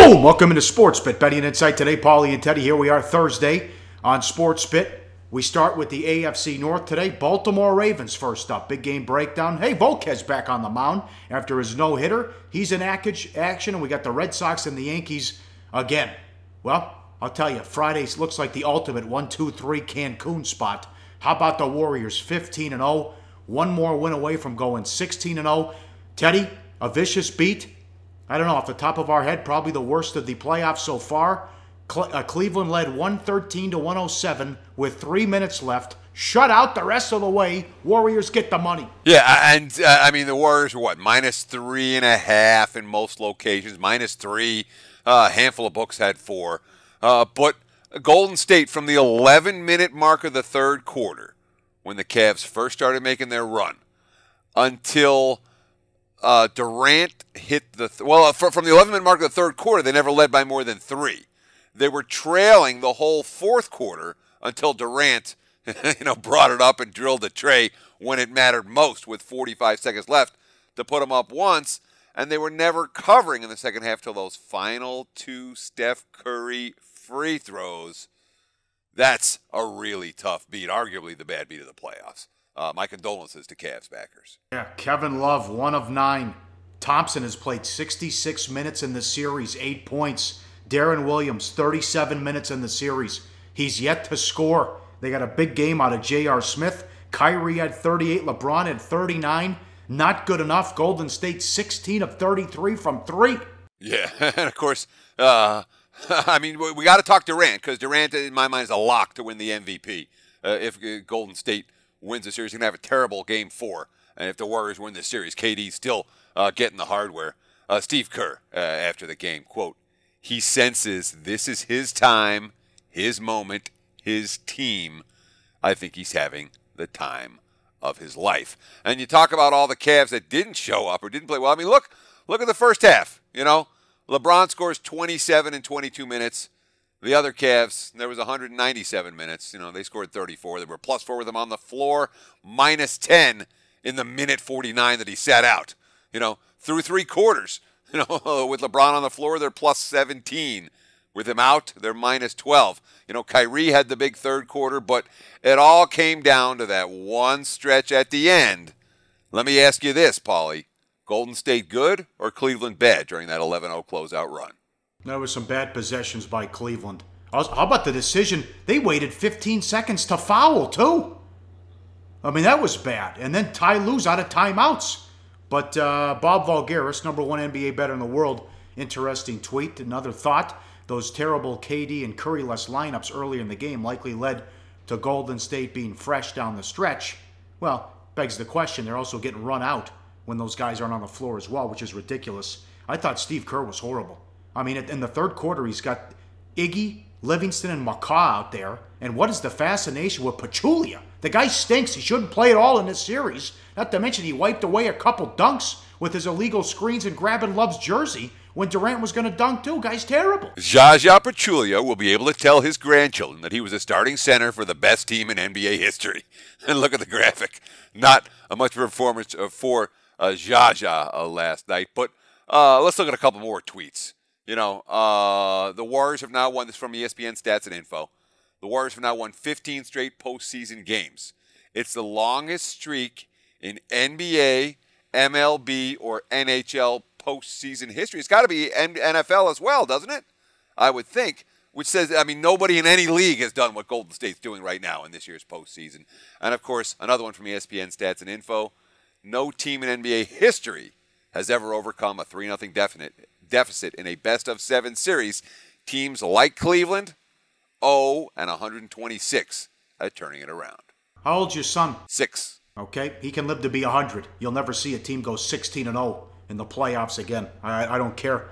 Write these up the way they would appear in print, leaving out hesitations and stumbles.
Boom! Welcome into Sports Bit. Betting and Insight today. Pauly and Teddy. Here we are Thursday on Sports Bit. We start with the AFC North today. Baltimore Ravens first up. Big game breakdown. Hey, Volquez back on the mound after his no-hitter. He's in action, and we got the Red Sox and the Yankees again. Well, I'll tell you, Friday looks like the ultimate 1-2-3 Cancun spot. How about the Warriors 15-0? One more win away from going 16-0. Teddy, a vicious beat. I don't know, off the top of our head, probably the worst of the playoffs so far. Cleveland led 113-107 with 3 minutes left. Shut out the rest of the way. Warriors get the money. Yeah, and I mean, the Warriors were what, -3.5 in most locations, -3. A handful of books had 4. But Golden State, from the 11-minute mark of the third quarter, when the Cavs first started making their run, until Durant hit the from the 11-minute mark of the third quarter, they never led by more than 3. They were trailing the whole fourth quarter until Durant, brought it up and drilled the tray when it mattered most, with 45 seconds left to put them up once. And they were never covering in the second half till those final 2 Steph Curry free throws. That's a really tough beat, arguably the bad beat of the playoffs. My condolences to Cavs backers. Yeah, Kevin Love, 1 of 9. Thompson has played 66 minutes in the series, 8 points. Darren Williams, 37 minutes in the series. He's yet to score. They got a big game out of J.R. Smith. Kyrie had 38. LeBron had 39. Not good enough. Golden State, 16 of 33 from 3. Yeah, and of course, I mean, we got to talk Durant, because Durant, in my mind, is a lock to win the MVP. If Golden State wins the series, he's going to have a terrible Game 4. And if the Warriors win this series, KD's still getting the hardware. Steve Kerr, after the game, quote, "He senses this is his time, his moment, his team. I think he's having the time of his life." And you talk about all the Cavs that didn't show up or didn't play well. I mean, look at the first half. LeBron scores 27 in 22 minutes. The other Cavs, there was 197 minutes. They scored 34. They were +4 with him on the floor, -10 in the minute 49 that he sat out. Through 3 quarters. With LeBron on the floor, they're +17. With him out, they're -12. Kyrie had the big third quarter, but it all came down to that one stretch at the end. Let me ask you this, Pauly. Golden State good or Cleveland bad during that 11-0 closeout run? There was some bad possessions by Cleveland. How about the decision? They waited 15 seconds to foul, too. I mean, that was bad. And then Ty Lue's out of timeouts. But Bob Volquez, #1 NBA bettor in the world, interesting tweet. Another thought, those terrible KD and Curry-less lineups early in the game likely led to Golden State being fresh down the stretch. Well, begs the question, they're also getting run out when those guys aren't on the floor as well, which is ridiculous. I thought Steve Kerr was horrible. I mean, in the third quarter, he's got Iggy, Livingston, and McCaw out there. And what is the fascination with Pachulia? The guy stinks. He shouldn't play at all in this series. Not to mention he wiped away a couple dunks with his illegal screens and grabbing Love's jersey when Durant was going to dunk too. Guy's terrible. Zaza Pachulia will be able to tell his grandchildren that he was a starting center for the best team in NBA history. And look at the graphic. Not a much performance for Zaza last night. But let's look at a couple more tweets. The Warriors have now won, this from ESPN Stats and Info. The Warriors have now won 15 straight postseason games. It's the longest streak in NBA, MLB, or NHL postseason history. It's got to be NFL as well, doesn't it? I would think. Which says, I mean, nobody in any league has done what Golden State's doing right now in this year's postseason. And, of course, another one from ESPN Stats and Info. No team in NBA history has ever overcome a 3-0 deficit in a best-of-7 series. Teams like Cleveland, 126 at turning it around. How old's your son? 6. Okay, he can live to be 100. You'll never see a team go 16-0 in the playoffs again. I don't care.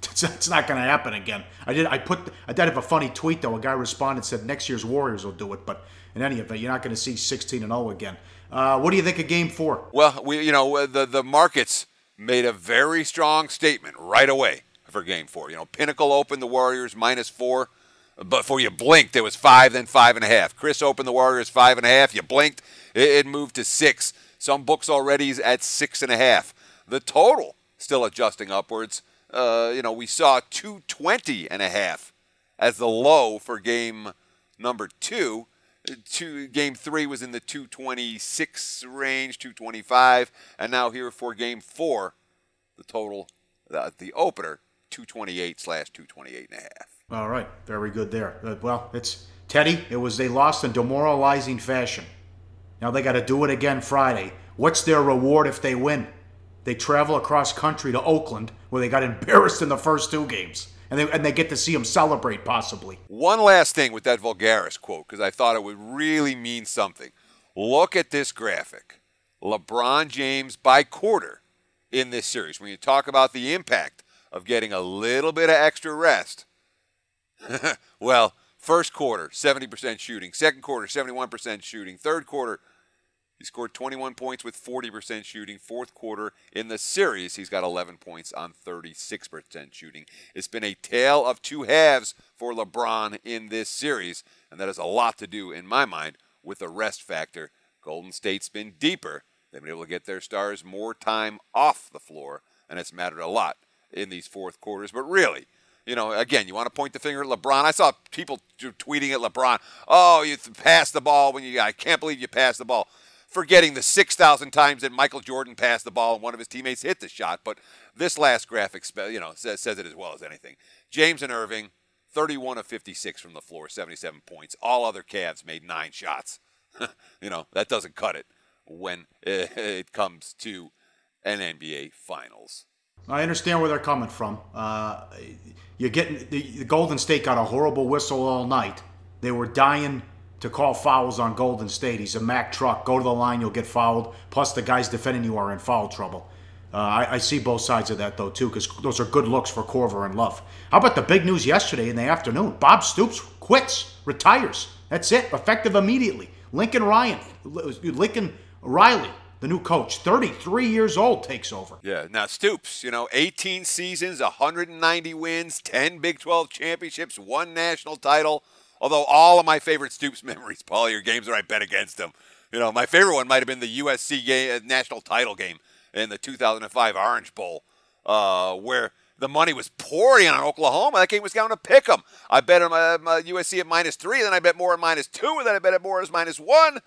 It's not going to happen again. I did have a funny tweet, though. A guy responded and said next year's Warriors will do it. But in any event, you're not going to see 16-0 again. What do you think of Game 4? Well, the markets made a very strong statement right away for Game 4. Pinnacle opened the Warriors -4. But before you blinked, it was 5, then 5.5. Chris opened the Warriors 5.5. You blinked, it moved to 6. Some books already at 6.5. The total still adjusting upwards. we saw 220.5 as the low for game number 2. Game 3 was in the 226 range, 225, and now here for game 4, the total, the opener, 228/228.5. All right, very good there. Well, it's Teddy. They lost in demoralizing fashion. Now they got to do it again Friday. What's their reward if they win? They travel across country to Oakland, where they got embarrassed in the first 2 games. And they get to see them celebrate, possibly. One last thing with that Vulgaris quote, because I thought it would really mean something. Look at this graphic. LeBron James by quarter in this series. When you talk about the impact of getting a little bit of extra rest. Well, first quarter, 70% shooting. Second quarter, 71% shooting. Third quarter, he scored 21 points with 40% shooting. Fourth quarter in the series, he's got 11 points on 36% shooting. It's been a tale of 2 halves for LeBron in this series, and that has a lot to do, in my mind, with the rest factor. Golden State's been deeper. They've been able to get their stars more time off the floor, and it's mattered a lot in these fourth quarters. But really, again, you want to point the finger at LeBron. I saw people tweeting at LeBron, oh, you passed the ball I can't believe you passed the ball. Forgetting the 6,000 times that Michael Jordan passed the ball and one of his teammates hit the shot. But this last graphic, says it as well as anything. James and Irving, 31 of 56 from the floor, 77 points. All other Cavs made 9 shots. That doesn't cut it when it comes to an NBA Finals. I understand where they're coming from. You're getting the Golden State got a horrible whistle all night. They were dying to call fouls on Golden State. He's a Mack truck. Go to the line, you'll get fouled. Plus, the guys defending you are in foul trouble. I see both sides of that, though, too, because those are good looks for Korver and Love. How about the big news yesterday in the afternoon? Bob Stoops quits, retires. That's it, effective immediately. Lincoln Riley, the new coach, 33 years old, takes over. Yeah, now Stoops, 18 seasons, 190 wins, 10 Big 12 championships, 1 national title. Although all of my favorite Stoops memories, Pauly, are games where I bet against him. My favorite one might have been the USC national title game in the 2005 Orange Bowl, where the money was pouring on Oklahoma. That game was going to pick 'em. I bet on USC at -3, then I bet more at -2, and then I bet it more as -1.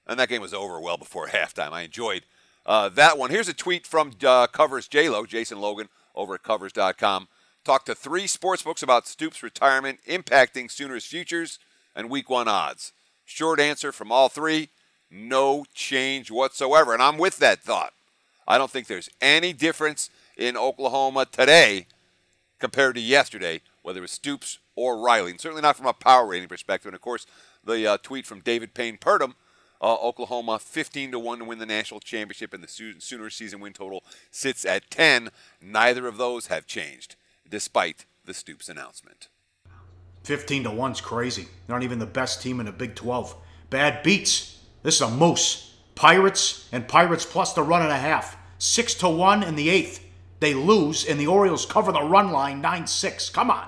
And that game was over well before halftime. I enjoyed that one. Here's a tweet from Covers J-Lo, Jason Logan, over at Covers.com. Talked to 3 sportsbooks about Stoops' retirement impacting Sooners' futures and Week 1 odds. Short answer from all 3, no change whatsoever. And I'm with that thought. I don't think there's any difference in Oklahoma today compared to yesterday, whether it was Stoops or Riley. And certainly not from a power rating perspective. And, of course, the tweet from David Payne Purdom, Oklahoma 15-1 to win the national championship, and the Sooners' season win total sits at 10. Neither of those have changed, despite the Stoops announcement. 15-1's crazy. They're not even the best team in the Big 12. Bad beats. This is a moose. Pirates and Pirates plus the run and a half. 6-1 in the 8th. They lose, and the Orioles cover the run line 9-6. Come on.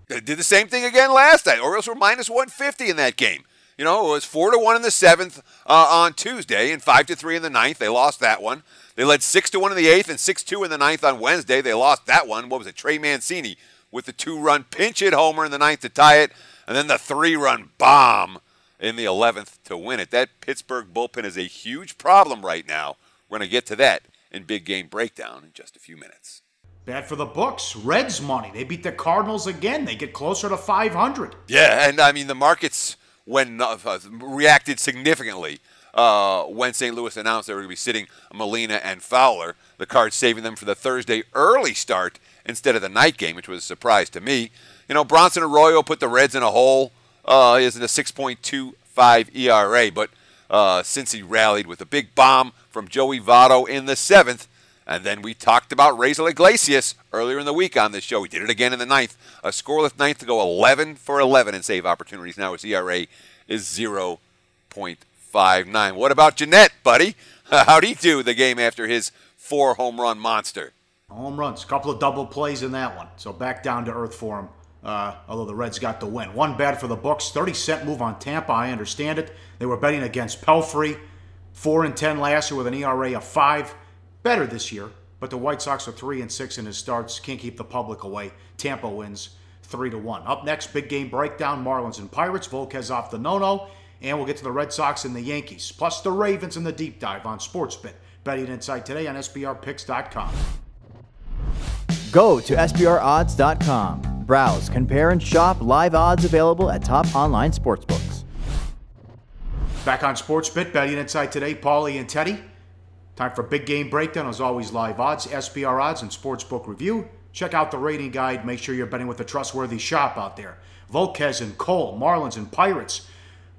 They did the same thing again last night. Orioles were -150 in that game. It was 4-1 in the 7th on Tuesday and 5-3 in the 9th. They lost that one. They led 6-1 in the 8th and 6-2 in the 9th on Wednesday. They lost that one. What was it? Trey Mancini with the 2-run pinch hit homer in the 9th to tie it, and then the 3-run bomb in the 11th to win it. That Pittsburgh bullpen is a huge problem right now. We're going to get to that in Big Game Breakdown in just a few minutes. Bad for the books. Reds money. They beat the Cardinals again. They get closer to 500. Yeah, and I mean the markets reacted significantly when St. Louis announced they were going to be sitting Molina and Fowler. The Cards saving them for the Thursday early start instead of the night game, which was a surprise to me. Bronson Arroyo put the Reds in a hole. He is in a 6.25 ERA, but since he rallied with a big bomb from Joey Votto in the 7th, and then we talked about Raisel Iglesias earlier in the week on this show. He did it again in the 9th. A scoreless 9th to go 11 for 11 in save opportunities. Now his ERA is 0.59. What about Jeanette, buddy? How'd he do the game after his 4-home-run monster? Home runs. A couple of double plays in that one. So back down to earth for him, although the Reds got the win. One bad for the books. 30-cent move on Tampa. I understand it. They were betting against Pelfrey. 4-10 last year with an ERA of 5. Better this year. but the White Sox are 3-6 in his starts. Can't keep the public away. Tampa wins 3-1. Up next, big game breakdown, Marlins and Pirates. Volquez off the no-no. And we'll get to the Red Sox and the Yankees, plus the Ravens in the deep dive on SportsBit. Betting Insight today on SBRPicks.com. Go to SBROdds.com. Browse, compare, and shop live odds available at top online sportsbooks. Back on SportsBit, Betting Insight today, Pauly and Teddy. Time for big game breakdown. As always, live odds, SBR odds, and sportsbook review. Check out the rating guide. Make sure you're betting with a trustworthy shop out there. Volquez and Cole, Marlins and Pirates.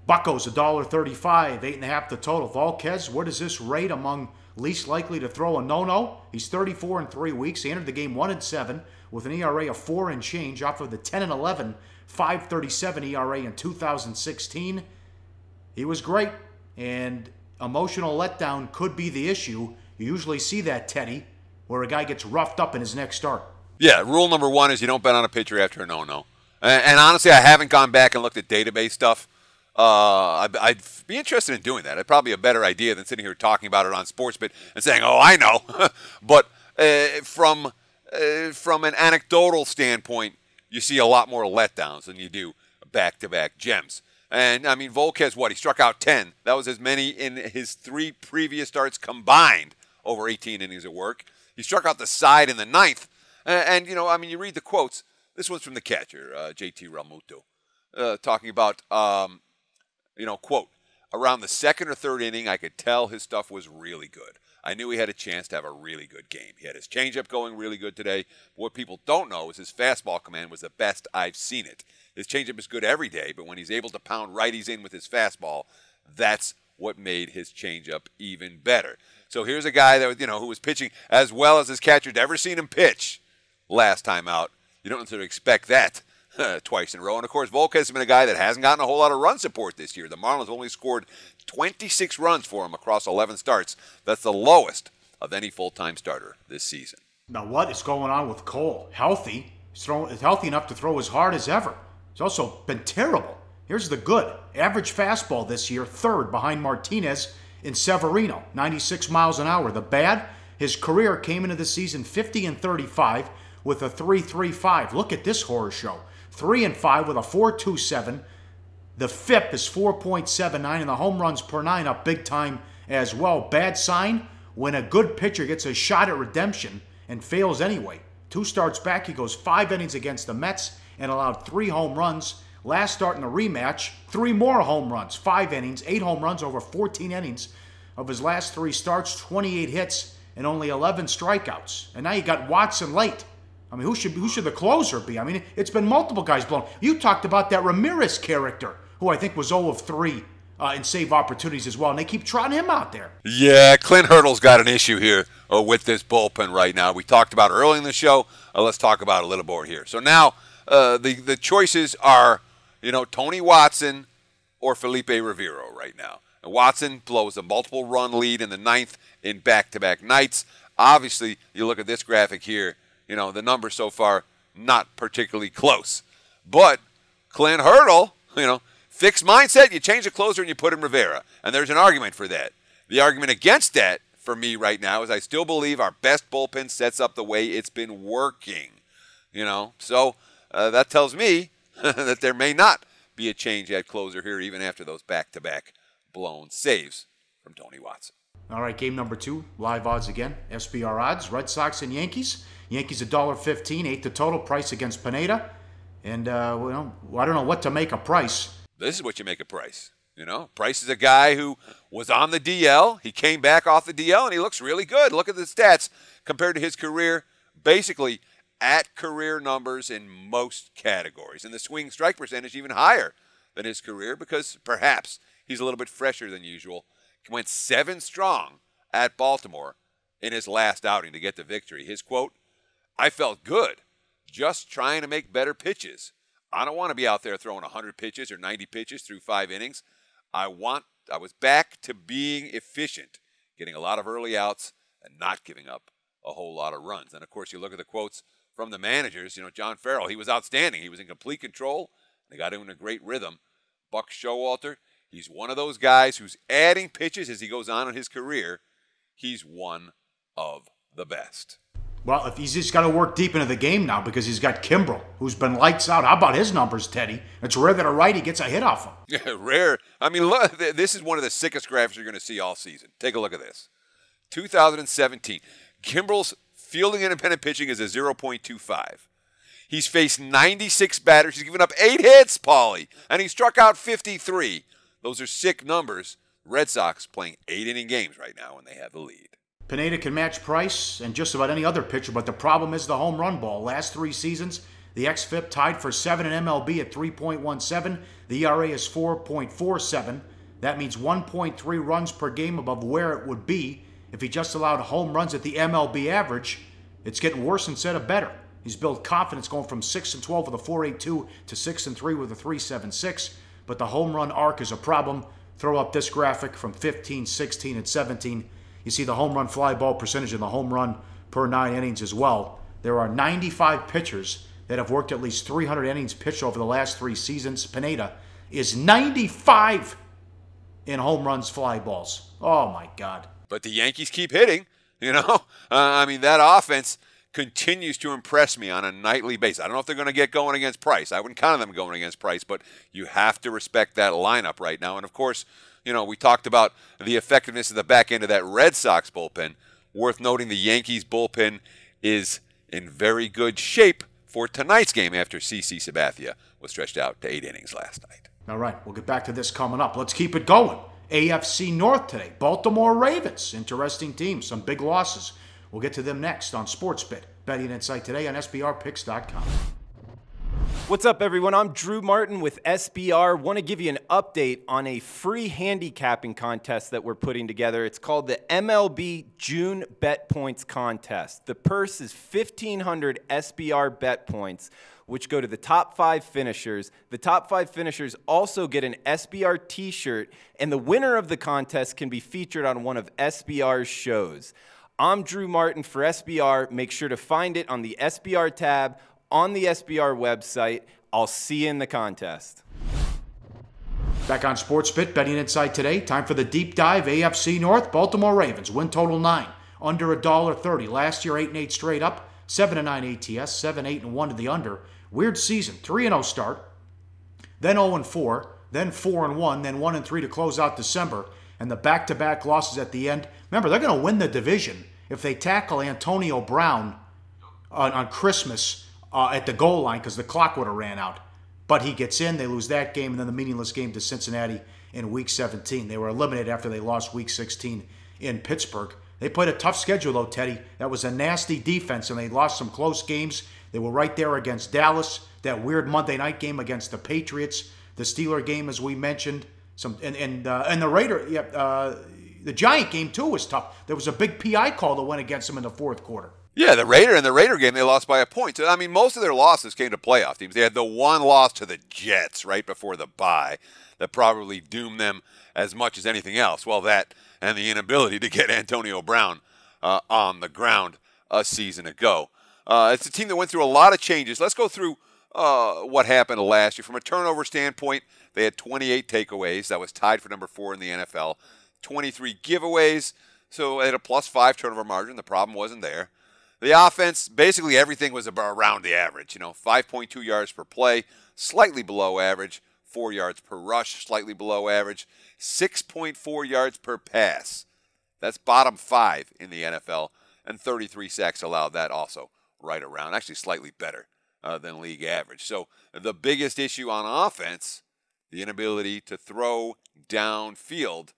Buccos $1.35, 8.5 the total. Volquez, what is this rate among least likely to throw a no-no? He's 34 in 3 weeks. He entered the game 1-7 with an ERA of 4 and change off of the 10-11, 5.37 ERA in 2016. He was great, and emotional letdown could be the issue. You usually see that, Teddy, where a guy gets roughed up in his next start. Yeah, rule number one is you don't bet on a pitcher after a no-no. And honestly, I haven't gone back and looked at database stuff. I'd be interested in doing that. It's probably a better idea than sitting here talking about it on SportsBit and saying, "Oh, I know." But from an anecdotal standpoint, you see a lot more letdowns than you do back-to-back gems. And I mean, Volquez, he struck out 10. That was as many in his 3 previous starts combined over 18 innings of work. He struck out the side in the 9th. And you read the quotes. This one's from the catcher, JT Realmuto, talking about. Quote, around the 2nd or 3rd inning, I could tell his stuff was really good. I knew he had a chance to have a really good game. He had his changeup going really good today. What people don't know is his fastball command was the best I've seen it. His changeup is good every day, but when he's able to pound righties in with his fastball, that's what made his changeup even better. So here's a guy that who was pitching as well as his catcher'd ever seen him pitch last time out. You don't necessarily expect that. Twice in a row. And, of course, Volquez has been a guy that hasn't gotten a whole lot of run support this year. The Marlins only scored 26 runs for him across 11 starts. That's the lowest of any full-time starter this season. Now, what is going on with Cole? Healthy. He's healthy enough to throw as hard as ever. He's also been terrible. Here's the good. Average fastball this year, 3rd behind Martinez in Severino, 96 miles an hour. The bad, his career came into the season 50 and 35 with a 3.35. Look at this horror show. 3-5 with a 4.27. The FIP is 4.79, and the home runs per 9 up big time as well. Bad sign when a good pitcher gets a shot at redemption and fails anyway. 2 starts back, he goes 5 innings against the Mets and allowed 3 home runs. Last start in the rematch, 3 more home runs, 5 innings, 8 home runs over 14 innings of his last 3 starts, 28 hits, and only 11 strikeouts. And now you got Watson late. I mean, who should the closer be? I mean, it's been multiple guys blown. You talked about that Ramirez character, who I think was 0 of 3 in save opportunities as well, and they keep trotting him out there. Yeah, Clint Hurdle's got an issue here with this bullpen right now. We talked about it early in the show. Let's talk about it a little more here. So now the choices are, Tony Watson or Felipe Rivero right now. And Watson blows a multiple run lead in the 9th in back-to-back nights. Obviously, you look at this graphic here. The numbers so far, not particularly close. But Clint Hurdle, fixed mindset, you change the closer and you put in Rivera. And there's an argument for that. The argument against that, for me right now, is I still believe our best bullpen sets up the way it's been working. So that tells me that there may not be a change at closer here, even after those back-to-back blown saves from Tony Watson. All right, game number 2, live odds again. SBR odds, Red Sox and Yankees. Yankees $1.15, 8 the total, Price against Pineda. And, I don't know what to make of Price. This is what you make a Price. Price is a guy who was on the DL. He came back off the DL, and he looks really good. Look at the stats compared to his career, basically at career numbers in most categories. And the swing strike percentage even higher than his career because perhaps he's a little bit fresher than usual. He went 7 strong at Baltimore in his last outing to get the victory. His quote, "I felt good, just trying to make better pitches. I don't want to be out there throwing 100 pitches or 90 pitches through 5 innings. I was back to being efficient, getting a lot of early outs and not giving up a whole lot of runs." And, of course, you look at the quotes from the managers. John Farrell, he was outstanding. He was in complete control. They got him in a great rhythm. Buck Showalter, he's one of those guys who's adding pitches as he goes on in his career. He's one of the best. Well, if he's just got to work deep into the game now because he's got Kimbrel, who's been lights out. How about his numbers, Teddy? It's rare that a righty gets a hit off him. Yeah, rare. I mean, look, this is one of the sickest graphics you're going to see all season. Take a look at this. 2017. Kimbrel's fielding independent pitching is a 0.25. He's faced 96 batters. He's given up 8 hits, Pauly, and he struck out 53. Those are sick numbers. Red Sox playing 8-inning games right now when they have the lead. Pineda can match Price and just about any other pitcher, but the problem is the home run ball. Last 3 seasons, the xFIP tied for 7 in MLB at 3.17. The ERA is 4.47. That means 1.3 runs per game above where it would be if he just allowed home runs at the MLB average. It's getting worse instead of better. He's built confidence going from 6-12 with a 4.82 to 6-3 with a 3.76. But the home run arc is a problem. Throw up this graphic from 15, 16, and 17. You see the home run fly ball percentage and the home run per 9 innings as well. There are 95 pitchers that have worked at least 300 innings pitched over the last 3 seasons. Pineda is 95 in home runs, fly balls. Oh, my God. But the Yankees keep hitting, you know. I mean, that offense continues to impress me on a nightly basis. I don't know if they're going to get going against Price. I wouldn't count on them going against Price, but you have to respect that lineup right now. And, of course, you know, we talked about the effectiveness of the back end of that Red Sox bullpen. Worth noting the Yankees bullpen is in very good shape for tonight's game after CC Sabathia was stretched out to 8 innings last night. All right, we'll get back to this coming up. Let's keep it going. AFC North today. Baltimore Ravens. Interesting team. Some big losses. We'll get to them next on SportsBit. Betting Insight today on SBRpicks.com. What's up, everyone? I'm Drew Martin with SBR. Want to give you an update on a free handicapping contest that we're putting together. It's called the MLB June Bet Points Contest. The purse is 1,500 SBR bet points, which go to the top 5 finishers. The top 5 finishers also get an SBR t-shirt, and the winner of the contest can be featured on one of SBR's shows. I'm Drew Martin for SBR. Make sure to find it on the SBR tab on the SBR website. I'll see you in the contest. Back on SportsBit, Betting Insight today. Time for the deep dive. AFC North, Baltimore Ravens. Win total 9, under $1.30. Last year, 8-8 straight up, 7-9 ATS, 7-8-1 to the under. Weird season, 3-0 start, then 0-4, then 4-1, then 1-3 to close out December. And the back-to-back losses at the end. Remember, they're going to win the division if they tackle Antonio Brown on Christmas at the goal line because the clock would have ran out. But he gets in, they lose that game, and then the meaningless game to Cincinnati in Week 17. They were eliminated after they lost Week 16 in Pittsburgh. They played a tough schedule, though, Teddy. That was a nasty defense, and they lost some close games. They were right there against Dallas, that weird Monday night game against the Patriots, the Steeler game, as we mentioned. And the Giant game, too, was tough. There was a big PI call that went against them in the fourth quarter. Yeah, the Raider game, they lost by a point. So, I mean, most of their losses came to playoff teams. They had the one loss to the Jets right before the bye that probably doomed them as much as anything else. Well, that and the inability to get Antonio Brown on the ground a season ago. It's a team that went through a lot of changes. Let's go through what happened last year. From a turnover standpoint, they had 28 takeaways. That was tied for number 4 in the NFL. 23 giveaways, so they had a +5 turnover margin. The problem wasn't there. The offense, basically everything was around the average. 5.2 yards per play, slightly below average. 4 yards per rush, slightly below average. 6.4 yards per pass. That's bottom 5 in the NFL. And 33 sacks allowed, that also right around. Actually slightly better than league average. So the biggest issue on offense, the inability to throw downfield.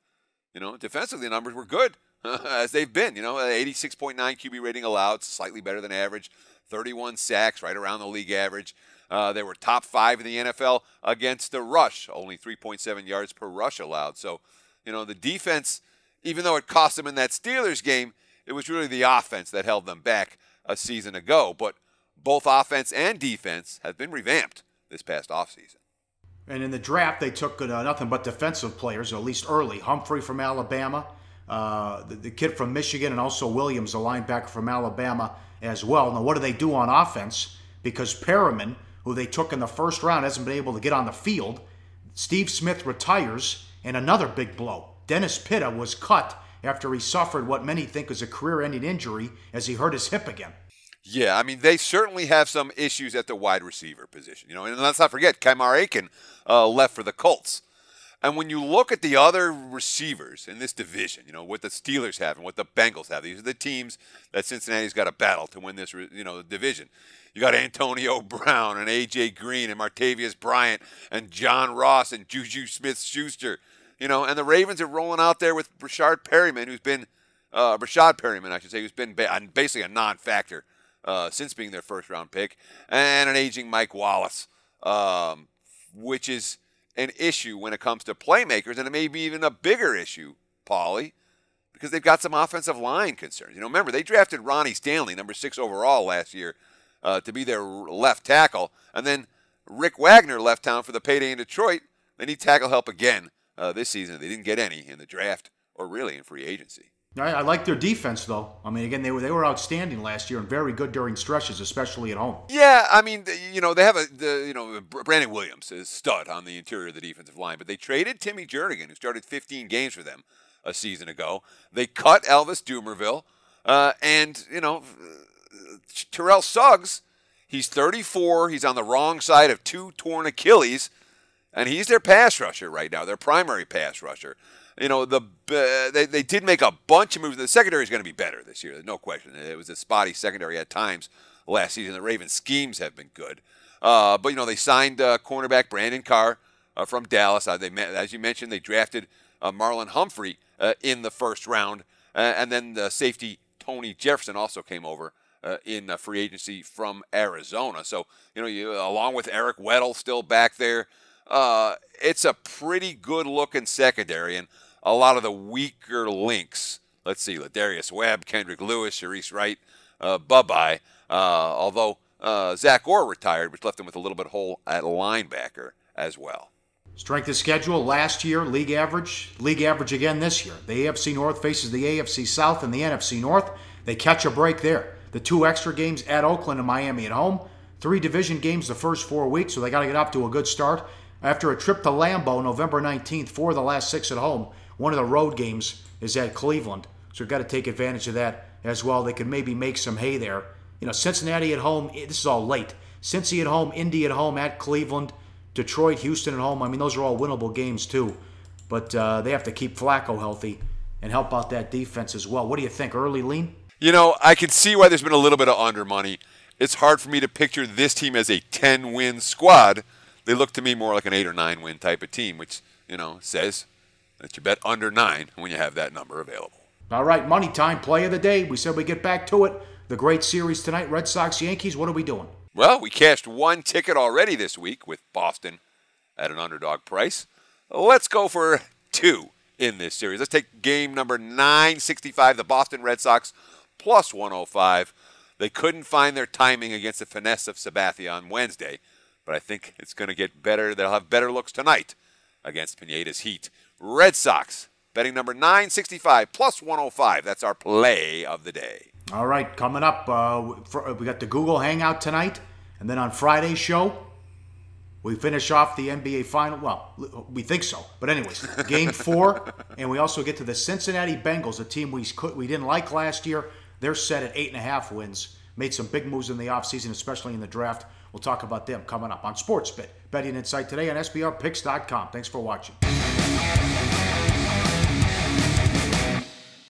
Defensively, the numbers were good, as they've been. 86.9 QB rating allowed, slightly better than average. 31 sacks, right around the league average. They were top 5 in the NFL against the rush, only 3.7 yards per rush allowed. So, the defense, even though it cost them in that Steelers game, it was really the offense that held them back a season ago. But both offense and defense have been revamped this past offseason. And in the draft, they took nothing but defensive players, or at least early. Humphrey from Alabama, the kid from Michigan, and also Williams, a linebacker from Alabama as well. Now, what do they do on offense? Because Perriman, who they took in the first round, hasn't been able to get on the field. Steve Smith retires, and another big blow. Dennis Pitta was cut after he suffered what many think is a career-ending injury as he hurt his hip again. Yeah, I mean, they certainly have some issues at the wide receiver position. And let's not forget, Kamar Aiken left for the Colts. And when you look at the other receivers in this division, what the Steelers have and what the Bengals have, these are the teams that Cincinnati's got to battle to win this, division. You got Antonio Brown and A.J. Green and Martavius Bryant and John Ross and Juju Smith-Schuster. And the Ravens are rolling out there with Rashad Perryman, who's been basically a non-factor since being their first-round pick, and an aging Mike Wallace, which is an issue when it comes to playmakers, and it may be even a bigger issue, Pauly, because they've got some offensive line concerns. Remember, they drafted Ronnie Stanley, number 6 overall last year, to be their left tackle, and then Rick Wagner left town for the payday in Detroit. They need tackle help again this season. They didn't get any in the draft or really in free agency. I like their defense, though. I mean, again, they were outstanding last year and very good during stretches, especially at home. Yeah, I mean, they have Brandon Williams is stud on the interior of the defensive line, but they traded Timmy Jernigan, who started 15 games for them a season ago. They cut Elvis Dumervil, and Terrell Suggs. He's 34. He's on the wrong side of 2 torn Achilles, and he's their pass rusher right now, their primary pass rusher. They did make a bunch of moves. The secondary is going to be better this year. There's no question. It was a spotty secondary at times last season. The Ravens' schemes have been good. But they signed cornerback Brandon Carr from Dallas. As you mentioned, they drafted Marlon Humphrey in the first round. And then the safety Tony Jefferson also came over in free agency from Arizona. So, along with Eric Weddle still back there, it's a pretty good-looking secondary, and a lot of the weaker links. Let's see, Ladarius Webb, Kendrick Lewis, Sharice Wright, Bye-bye. Although Zach Orr retired, which left him with a little bit of hole at linebacker as well. Strength of schedule last year, league average again this year. The AFC North faces the AFC South and the NFC North. They catch a break there. The 2 extra games at Oakland and Miami at home. 3 division games the first 4 weeks, so they got to get off to a good start. After a trip to Lambeau November 19th, 4 of the last 6 at home. One of the road games is at Cleveland, so we've got to take advantage of that as well. They could maybe make some hay there. Cincinnati at home, this is all late. Cincy at home, Indy at home, at Cleveland, Detroit, Houston at home. I mean, those are all winnable games too. But they have to keep Flacco healthy and help out that defense as well. What do you think, early lean? I can see why there's been a little bit of under money. It's hard for me to picture this team as a 10-win squad. They look to me more like an 8 or 9 win type of team, which, says that you bet under 9 when you have that number available. All right, money time, play of the day. We said we'd get back to it. The great series tonight, Red Sox-Yankees. What are we doing? Well, we cashed 1 ticket already this week with Boston at an underdog price. Let's go for 2 in this series. Let's take game number 965, the Boston Red Sox, plus 105. They couldn't find their timing against the finesse of Sabathia on Wednesday, but I think it's going to get better. They'll have better looks tonight against Pineda's Heat. Red Sox, betting number 965, plus 105. That's our play of the day. All right, coming up, we got the Google Hangout tonight, and then on Friday's show, we finish off the NBA Final. Well, we think so. But anyways, Game 4, and we also get to the Cincinnati Bengals, a team we didn't like last year. They're set at 8.5 wins. Made some big moves in the offseason, especially in the draft. We'll talk about them coming up on SportsBit. Betting Insight today on SBRPicks.com. Thanks for watching.